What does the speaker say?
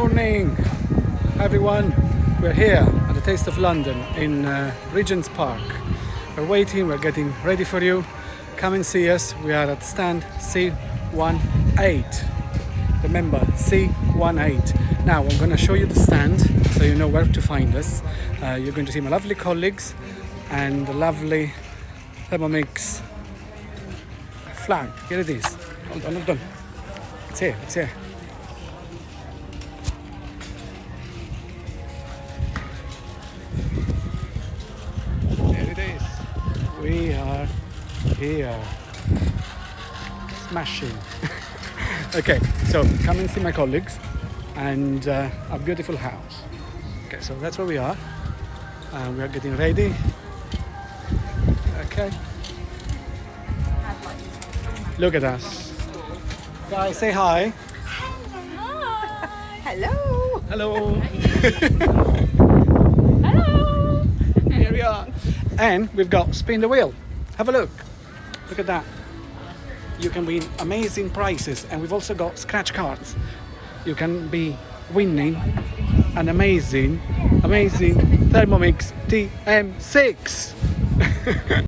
morning, everyone. We're here at the Taste of London in Regent's Park. We're waiting, we're getting ready for you. Come and see us. We are at stand C18. Remember, C18. Now, I'm going to show you the stand so you know where to find us. You're going to see my lovely colleagues and the lovely Thermomix flag. Here it is. Hold on. It's here. There it is. We are here. Smashing. Okay, so come and see my colleagues and our beautiful house. Okay, so that's where we are. We are getting ready. Okay. Look at us. Guys, say hi. Hello. Hello. Hello. Here we are. And we've got spin the wheel. Have a look. Look at that. You can win amazing prizes, and we've also got scratch cards. You can be winning an amazing Thermomix TM6.